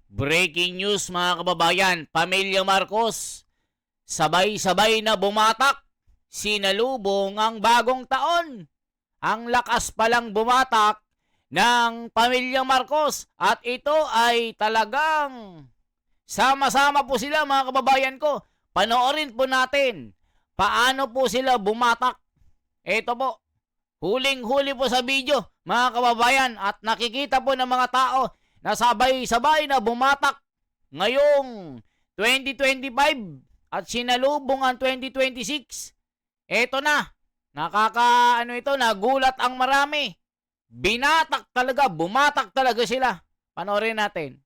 Breaking news mga kababayan, Pamilya Marcos, sabay-sabay na bumatak, sinalubong ang bagong taon. Ang lakas palang bumatak ng Pamilya Marcos at ito ay talagang sama-sama po sila mga kababayan ko. Panoorin po natin paano po sila bumatak. Ito po, huling-huli po sa video mga kababayan at nakikita po ng mga tao na sabay-sabay na bumatak ngayong 2025 at sinalubong ang 2026. Eto na, nagulat ang marami. Binatak talaga, bumatak talaga sila. Panoorin natin.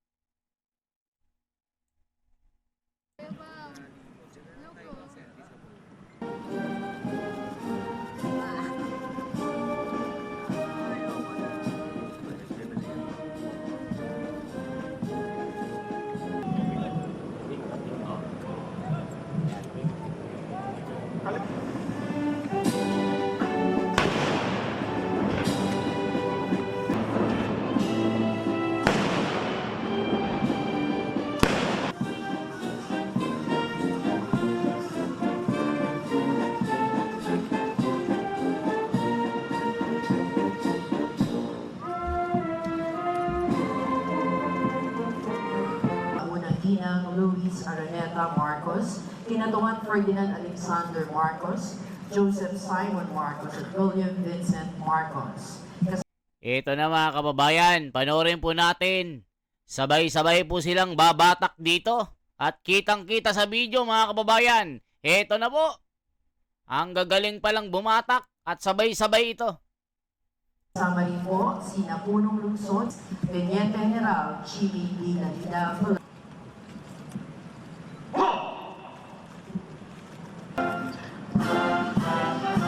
Ginang Luis Araneta Marcos, Kinatungan Ferdinand Alexander Marcos, Joseph Simon Marcos, at William Vincent Marcos. Ito na mga kababayan, panoorin po natin. Sabay-sabay po silang babatak dito. At kitang-kita sa video mga kababayan. Ito na po. Ang gagaling palang bumatak at sabay-sabay ito. Kasama rin po si Napunong Lungsod, Teniente General Chibi Dinalida.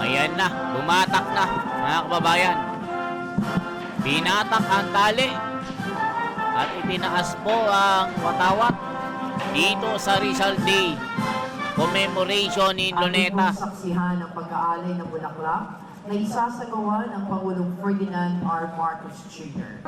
Ayan na, bumatak na mga kababayan. Binatak ang tali at itinaas po ang watawat dito sa Rizal Day commemoration in Luneta. Ang saksihan ng pag-aalay ng bulaklak na isasagawa ng Pangulong Ferdinand R. Marcos Jr.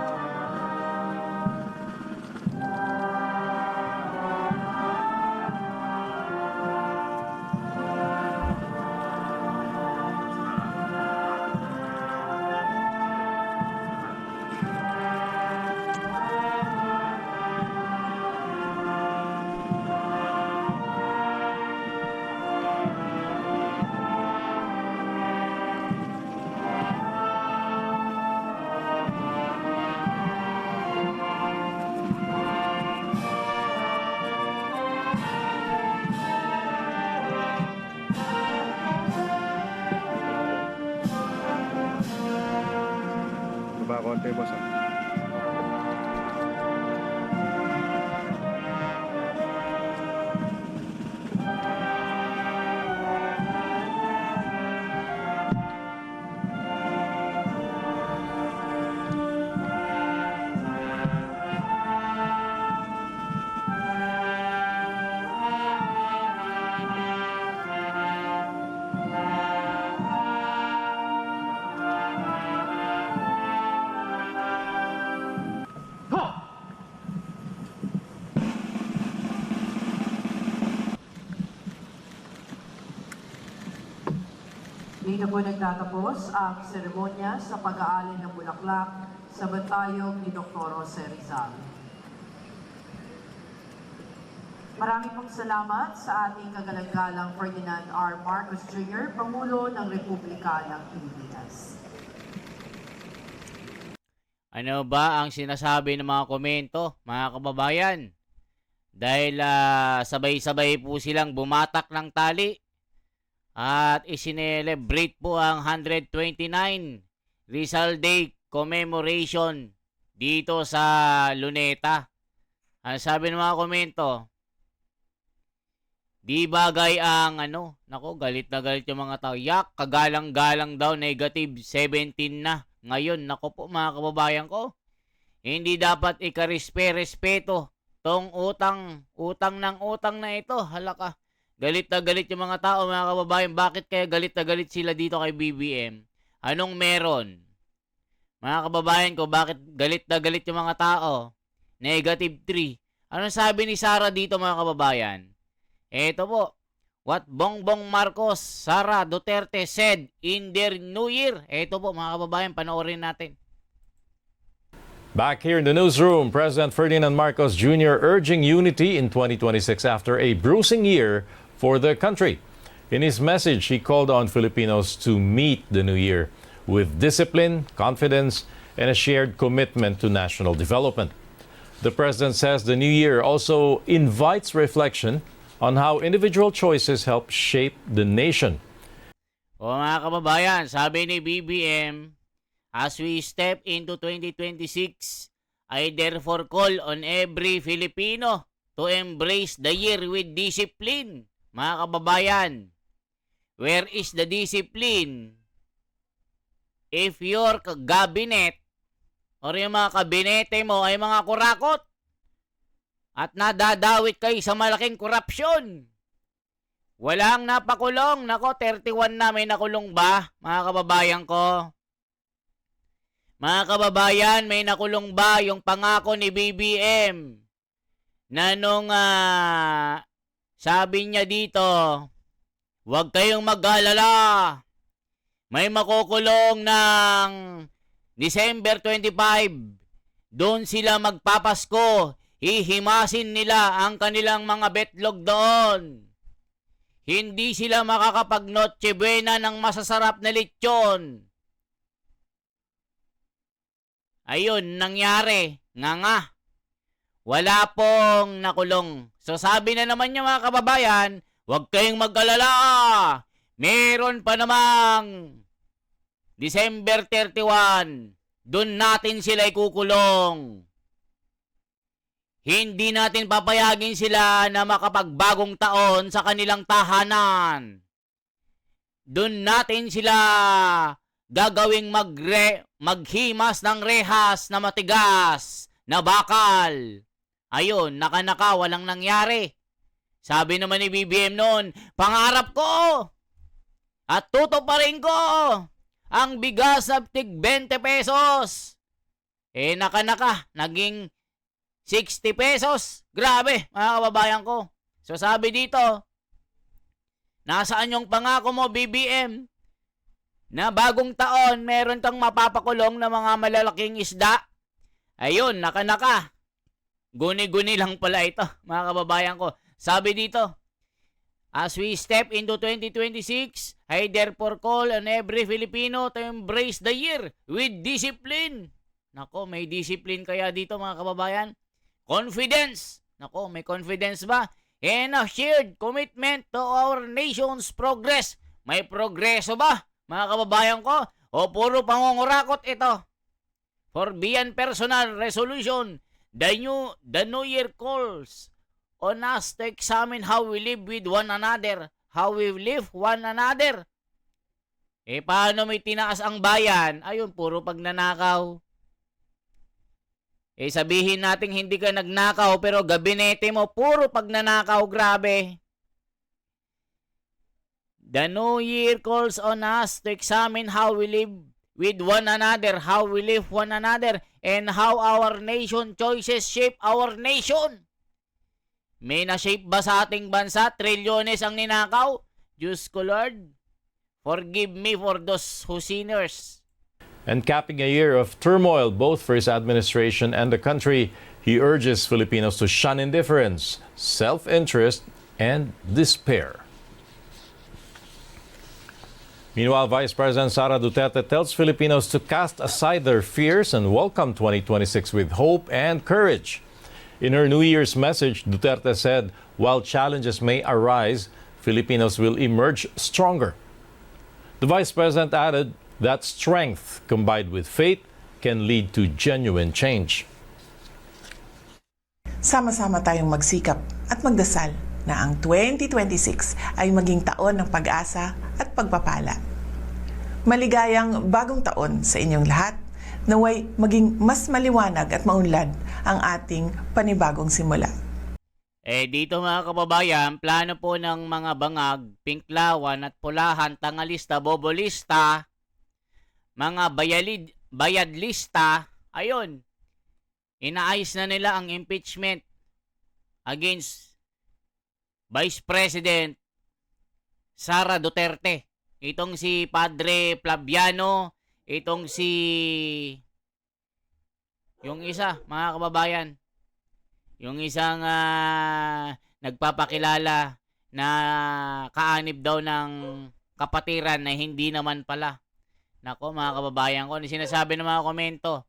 Baba konti, boss. Dito po nagtatapos ang seremonya sa pag-aalay ng bulaklak sa bantayog ni Dr. Jose Rizal. Maraming pong salamat sa ating kagalang-galang Ferdinand R. Marcos Jr., Pangulo ng Republika ng Pilipinas. Ano ba ang sinasabi ng mga komento, mga kababayan? Dahil sabay-sabay po silang bumatak ng tali at isinelebrate po ang 129 Rizal Day commemoration dito sa Luneta. Ang sabi ng mga komento, di bagay ang nako, galit na galit yung mga tao. Yak, kagalang-galang daw, negative 17 na. Ngayon, nako po mga kababayan ko, hindi dapat ikarespeto tong utang na ito. Halaka, galit na galit yung mga tao mga kababayan. Bakit kaya galit na galit sila dito kay BBM? Anong meron? Mga kababayan ko, bakit galit na galit yung mga tao? Negative 3. Anong sabi ni Sara dito mga kababayan? Ito po. What Bongbong Marcos, Sara Duterte said in their New Year. Ito po mga kababayan, panoorin natin. Back here in the newsroom, President Ferdinand Marcos Jr. urging unity in 2026 after a bruising year for the country. In his message, he called on Filipinos to meet the new year with discipline, confidence, and a shared commitment to national development. The president says the new year also invites reflection on how individual choices help shape the nation. O mga kababayan, sabi ni BBM, as we step into 2026, I therefore call on every Filipino to embrace the year with discipline. Mga kababayan, where is the discipline? If your cabinet or yung mga kabinete mo ay mga kurakot at nadadawit kayo sa malaking korupsyon, walang napakulong. Nako, 31 na, may nakulong ba, mga kababayan ko? Mga kababayan, may nakulong ba yung pangako ni BBM na nung sabi niya dito, huwag kayong mag-alala, may makukulong ng December 25, doon sila magpapasko, hihimasin nila ang kanilang mga betlog doon. Hindi sila makakapag Noche Buena ng masasarap na lechon. Ayun, nangyari. Nga. Wala pong nakulong. So sabi na naman niya mga kababayan, huwag kayong mag-alala. Meron pa namang December 31. Doon natin sila ikukulong. Hindi natin papayagin sila na makapagbagong taon sa kanilang tahanan. Doon natin sila gagawing maghimas ng rehas na matigas, na bakal. Ayun, naka-naka, walang nangyari. Sabi naman ni BBM noon, pangarap ko at tutuparin ko ang bigas na tig 20 pesos. Naka-naka, naging 60 pesos. Grabe, mga kababayan ko. So sabi dito, nasaan yung pangako mo, BBM? Na bagong taon, meron kang mapapakulong na mga malalaking isda. Ayun, naka-naka. Guni-guni lang pala ito, mga kababayan ko. Sabi dito, as we step into 2026, I therefore call on every Filipino to embrace the year with discipline. Nako, may discipline kaya dito mga kababayan? Confidence. Nako, may confidence ba? And a shared commitment to our nation's progress. May progreso ba, mga kababayan ko? O puro pangungurakot ito? For beyond personal resolution, the new year calls on us to examine how we live with one another. How we live one another. Paano may tinaas ang bayan? Ayun, puro pagnanakaw. Sabihin natin hindi ka nagnakaw pero gabinete mo puro pagnanakaw, grabe. The new year calls on us to examine how we live with one another, how we live one another, and how our nation choices shape our nation. May na-shape ba sa ating bansa? Trilyones ang ninakaw? Diyos ko Lord, forgive me for those who sinners. And capping a year of turmoil both for his administration and the country, he urges Filipinos to shun indifference, self-interest, and despair. Meanwhile, Vice President Sara Duterte tells Filipinos to cast aside their fears and welcome 2026 with hope and courage. In her New Year's message, Duterte said, while challenges may arise, Filipinos will emerge stronger. The Vice President added that strength combined with faith can lead to genuine change. Sama-sama tayong magsikap at magdasal na ang 2026 ay maging taon ng pag-asa at pagpapala. Maligayang bagong taon sa inyong lahat, naway maging mas maliwanag at maunlad ang ating panibagong simula. Dito mga kababayan, plano po ng mga bangag, pinklawan at pulahan, tangalista, bobolista, mga bayadlista, ayun, inaayos na nila ang impeachment against Vice President Sara Duterte. Itong si Padre Flaviano, itong si yung isa, mga kababayan, yung isang nagpapakilala na kaanib daw ng kapatiran na hindi naman pala. Nako, mga kababayan ko, sinasabi ng mga komento,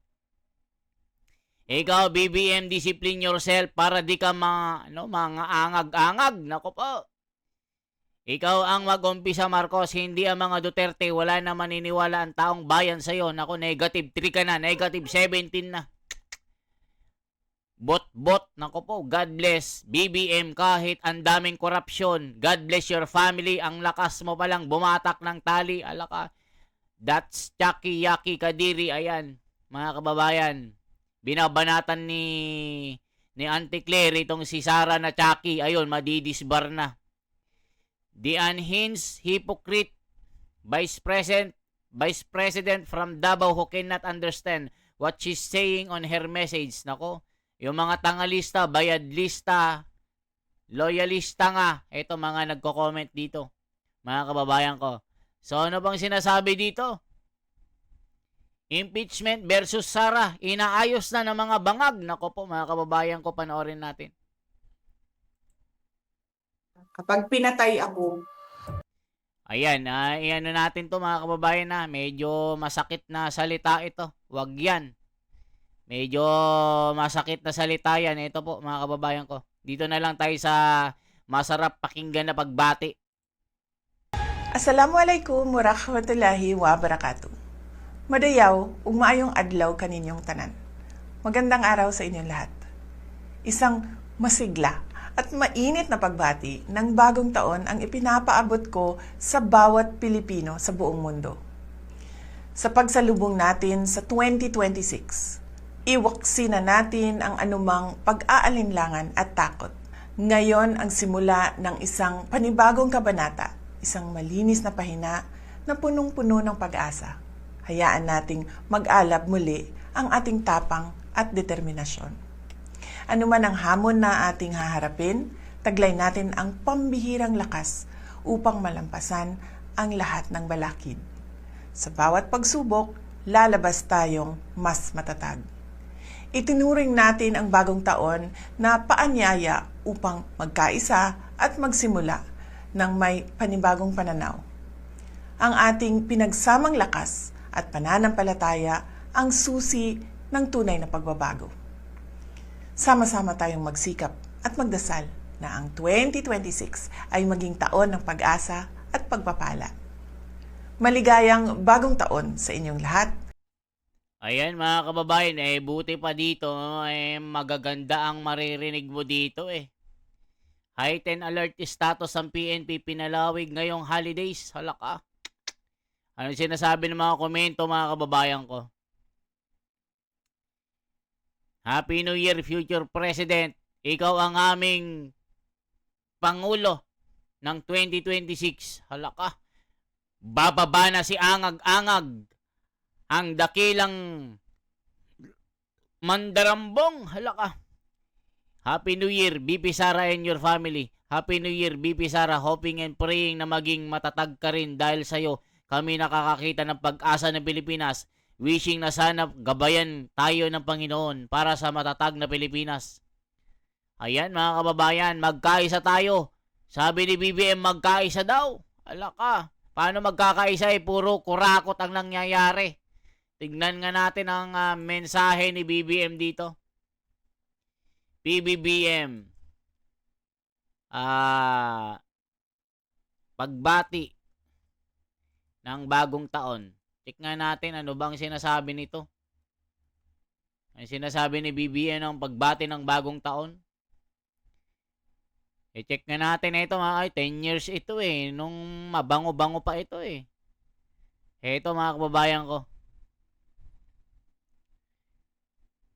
ikaw, BBM, discipline yourself para di ka mga angag-angag. Nako po. Ikaw ang mag-umpisa, Marcos, hindi ang mga Duterte. Wala na maniniwala ang taong bayan sa'yo. Nako, negative 3 ka na, negative 17 na. Bot, nako po, God bless. BBM, kahit ang daming korupsyon, God bless your family. Ang lakas mo palang bumatak ng tali. Alaka, that's Chucky Yaki Kadiri. Ayan, mga kababayan. Binabanatan ni Auntie Claire itong si Sara na Chucky. Ayun, madidisbar na. The unhinged hypocrite Vice President from Davao who cannot understand what she's saying on her message. Nako, yung mga tangalista, bayadlista, loyalista nga. Ito mga nagko-comment dito, mga kababayan ko. So ano bang sinasabi dito? Impeachment versus Sara. Inaayos na ng mga bangag. Nako po, mga kababayan ko, panoorin natin. Kapag pinatay ako, Ayan, iano natin to, mga kababayan, na medyo masakit na salita ito. Wag yan. Medyo masakit na salita yan. Ito po, mga kababayan ko. Dito na lang tayo sa masarap pakinggan na pagbati. Assalamualaikum warahmatullahi wabarakatuh. Madayaw, ug maayong adlaw kaninyong tanan. Magandang araw sa inyong lahat. Isang masigla at mainit na pagbati ng bagong taon ang ipinapaabot ko sa bawat Pilipino sa buong mundo. Sa pagsalubong natin sa 2026, iwaksi na natin ang anumang pag-aalinlangan at takot. Ngayon ang simula ng isang panibagong kabanata, isang malinis na pahina na punong-puno ng pag-asa. Hayaan nating mag-alab muli ang ating tapang at determinasyon. Ano man ang hamon na ating haharapin, taglay natin ang pambihirang lakas upang malampasan ang lahat ng balakid. Sa bawat pagsubok, lalabas tayong mas matatag. Itinuring natin ang bagong taon na paanyaya upang magkaisa at magsimula ng may panibagong pananaw. Ang ating pinagsamang lakas at pananampalataya ang susi ng tunay na pagbabago. Sama-sama tayong magsikap at magdasal na ang 2026 ay maging taon ng pag-asa at pagpapala. Maligayang bagong taon sa inyong lahat. Ayan, mga kababayan, buti pa dito, magaganda ang maririnig mo dito Heightened alert status ang PNP pinalawig ngayong holidays. Halaka. Ano sinasabi ng mga komento, mga kababayan ko? Happy New Year, future President. Ikaw ang aming Pangulo ng 2026. Halaka. Bababa na si Angag-Angag. Ang dakilang mandarambong. Halaka. Happy New Year, BP Sara and your family. Happy New Year, BP Sara. Hoping and praying na maging matatag ka rin dahil sa'yo kami nakakakita ng pag-asa ng Pilipinas. Wishing na sana gabayan tayo ng Panginoon para sa matatag na Pilipinas. Ayan, mga kababayan, magkaisa tayo. Sabi ni BBM, magkaisa daw. Alaka, paano magkakaisa puro kurakot ang nangyayari. Tignan nga natin ang mensahe ni BBM dito. BBM, pagbati ng bagong taon. Check nga natin ano bang sinasabi nito. Ang sinasabi ni BBM ng pagbati ng bagong taon. Check nga natin ito, 10 years ito nung mabango-bango pa ito Ito, mga kababayan ko.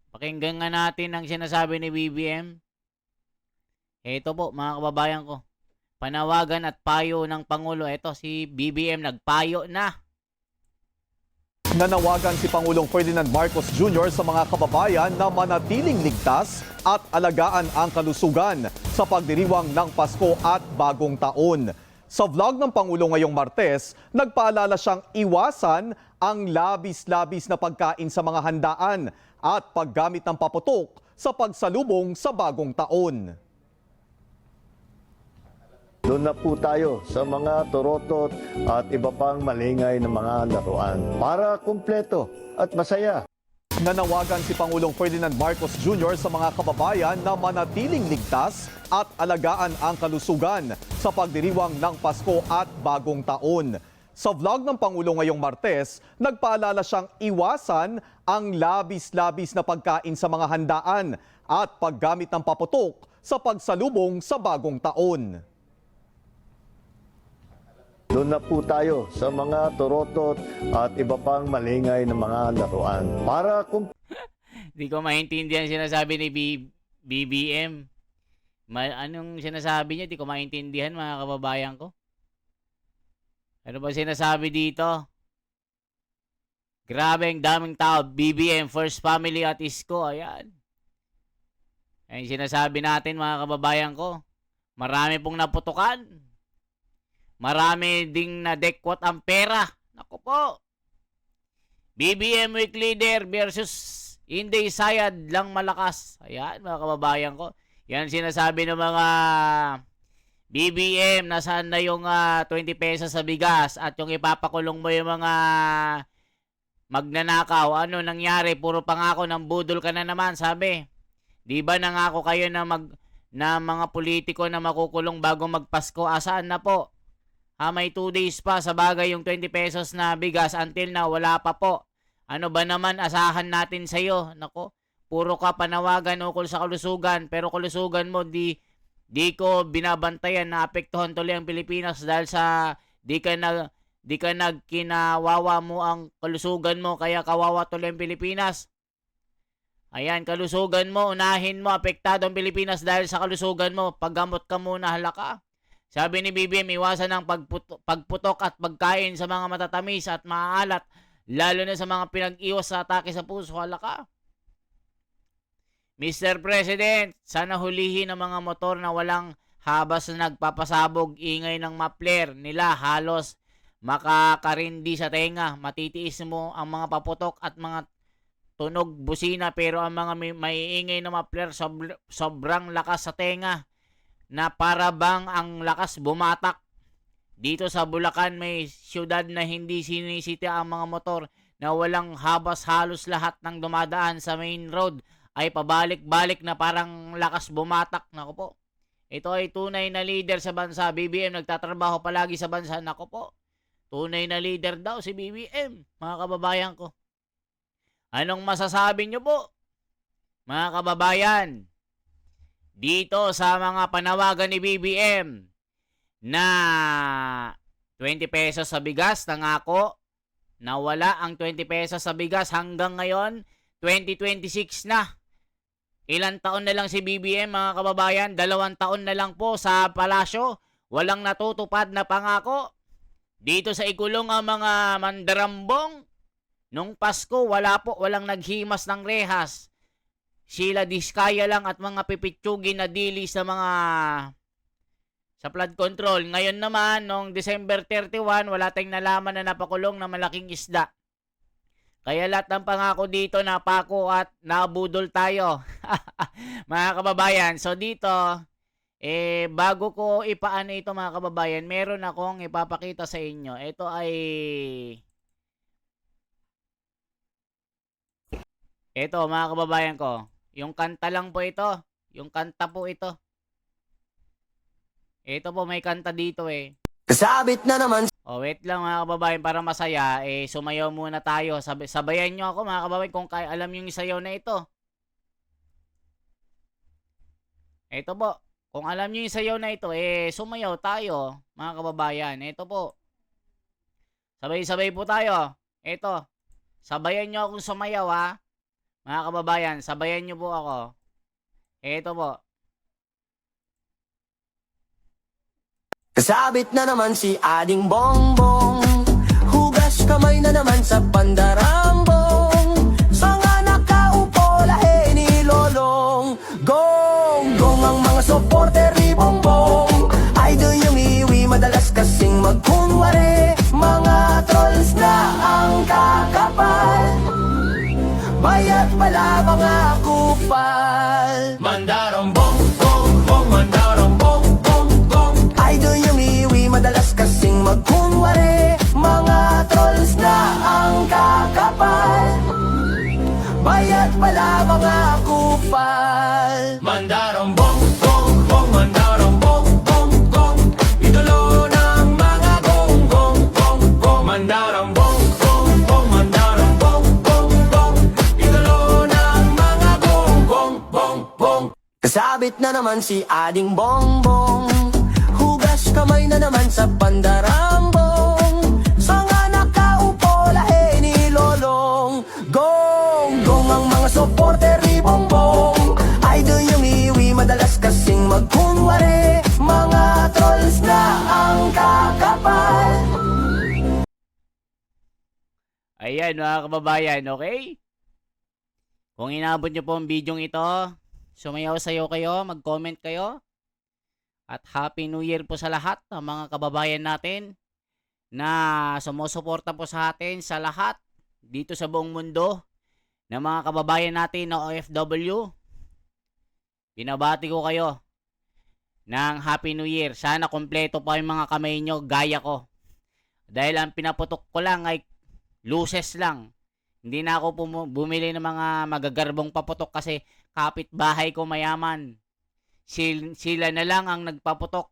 Pakinggan nga natin ang sinasabi ni BBM. Ito po, mga kababayan ko. Panawagan at payo ng Pangulo. Ito, si BBM nagpayo na. Nanawagan si Pangulong Ferdinand Marcos Jr. sa mga kababayan na manatiling ligtas at alagaan ang kalusugan sa pagdiriwang ng Pasko at Bagong Taon. Sa vlog ng Pangulo ngayong Martes, nagpaalala siyang iwasan ang labis-labis na pagkain sa mga handaan at paggamit ng paputok sa pagsalubong sa Bagong Taon. Doon na po tayo sa mga torotot at iba pang malingay na mga laruan para kumpleto at masaya. Nanawagan si Pangulong Ferdinand Marcos Jr. sa mga kababayan na manatiling ligtas at alagaan ang kalusugan sa pagdiriwang ng Pasko at Bagong Taon. Sa vlog ng Pangulo ngayong Martes, nagpaalala siyang iwasan ang labis-labis na pagkain sa mga handaan at paggamit ng paputok sa pagsalubong sa Bagong Taon. Doon na po tayo sa mga torotot at iba pang malingay na mga laruan para Di ko maintindihan sinasabi ni BBM. Anong sinasabi niya? Di ko maintindihan, mga kababayan ko. Ano ba sinasabi dito? Grabe ang daming tao. BBM, First Family at Isko. Ayan. Ayan sinasabi natin, mga kababayan ko. Marami pong naputukan. Marami ding nadekwat ang pera. Naku po. BBM weak leader versus Inday Sayad lang malakas. Ayan, mga kababayan ko. Yan sinasabi ng mga BBM, nasaan na yung 20 pesos sa bigas at yung ipapakulong mo yung mga magnanakaw. Ano nangyari? Puro pangako ng budol ka na naman, sabi. Di ba nangako kayo na mga politiko na makukulong bago magpasko? Asaan na po? May 2 days pa, sa bagay yung 20 pesos na bigas until na wala pa po. Ano ba naman asahan natin sa'yo? Nako, puro ka panawagan ukol sa kalusugan, pero kalusugan mo di ko binabantayan na apektuhan tuloy ang Pilipinas dahil sa di ka nagkinawawa mo ang kalusugan mo, kaya kawawa tuloy ang Pilipinas. Ayan, kalusugan mo, unahin mo, apektado ang Pilipinas dahil sa kalusugan mo. Paggamot ka muna, halaka. Sabi ni BBM, iwasan ang pagputok at pagkain sa mga matatamis at maaalat, lalo na sa mga pinag-iwas sa atake sa puso. Halaka. Mr. President, sana hulihin ang mga motor na walang habas na nagpapasabog, ingay ng mapler nila, halos makakarindi sa tenga. Matitiis mo ang mga paputok at mga tunog busina, pero ang mga may ingay na mapler sobrang lakas sa tenga na para bang ang lakas bumatak. Dito sa Bulacan may siyudad na hindi sinisita ang mga motor na walang habas, halos lahat ng dumadaan sa main road ay pabalik-balik na parang lakas bumatak. Nako po. Ito ay tunay na leader sa bansa. BBM nagtatrabaho palagi sa bansa. Nako po. Tunay na leader daw si BBM, mga kababayan ko. Anong masasabi nyo po, mga kababayan? Dito sa mga panawagan ni BBM na 20 pesos sa bigas, nangako na wala ang 20 pesos sa bigas hanggang ngayon, 2026 na. Ilang taon na lang si BBM, mga kababayan? 2 taon na lang po sa palasyo. Walang natutupad na pangako. Dito sa ikulong ang mga mandarambong. Nung Pasko, walang naghimas ng rehas. Sheila Diskaya lang at mga pipitsugin na dili sa flood control. Ngayon naman, noong December 31, wala tayong nalaman na napakulong na malaking isda. Kaya lahat ng pangako dito napako at nabudol tayo. Mga kababayan, so dito, bago ko ipaano ito, mga kababayan, meron akong ipapakita sa inyo. Ito ay... Ito, mga kababayan ko. Yung kanta lang po ito. Yung kanta po ito. Ito po, may kanta dito eh. Kasabit na naman. Wait lang, mga kababayan, para masaya, sumayaw muna tayo. Sabayan nyo ako, mga kababayan, kung alam yung isayaw na ito. Ito po, kung alam nyo yung sayaw na ito, sumayaw tayo, mga kababayan. Ito po. Sabay-sabay po tayo. Ito. Sabayan nyo akong sumayaw, ha. Mga kababayan, sabayan nyo po ako. Ito po. Kasabit na naman si Ading Bongbong. Hugas kamay na naman sa pandarambong. Sa nga nakaupo lahe ni Lolong. Gong, gong ang mga supporter ni Bongbong. Idol yung iwi, madalas kasing magkunwari. Mga trolls na ang kakapal. Bayat pala mga kupal. Mandarong bong, bong, bong, mandarong bong, bong, bong. Idol yung iwi, madalas kasing magkunwari. Mga trolls na ang kakapal. Bayat pala mga kupal. Mandarong bong, bong, bong, mandarong bong, bong, bong. Idolo ng mga gong, gong, gong, gong. Mandarong bong, bong, bong, mandarong bong, bong, bong. Idolo ng mga gong, gong, gong, gong. Kasabit na naman si Ading Bongbong. Hugas kamay na naman sa pandarambong. Sa nga nakaupo lahe ni Lolong. Gong, gong ang mga supporter ni Bongbong. Idol yung iwi, madalas kasing magkunwari. Mga trolls na ang kakapal. Ayan mga kababayan, okay? Kung inabot nyo po ang bidyong ito, sumayaw-sayaw kayo, mag-comment kayo. At Happy New Year po sa lahat ng mga kababayan natin na sumusuporta po sa atin sa lahat dito sa buong mundo ng mga kababayan natin na OFW. Binabati ko kayo ng Happy New Year. Sana kompleto pa yung mga kamay nyo gaya ko. Dahil ang pinaputok ko lang ay luces lang. Hindi na ako bumili ng mga magagarbong paputok kasi kapitbahay ko mayaman. Sila na lang ang nagpaputok.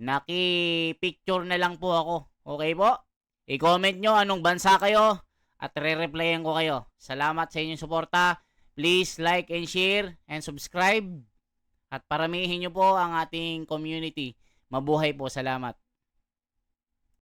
Naki-picture na lang po ako. Okay po? I-comment nyo anong bansa kayo at re-replyan ko kayo. Salamat sa inyong suporta. Please like and share and subscribe. At paramihin nyo po ang ating community. Mabuhay po. Salamat.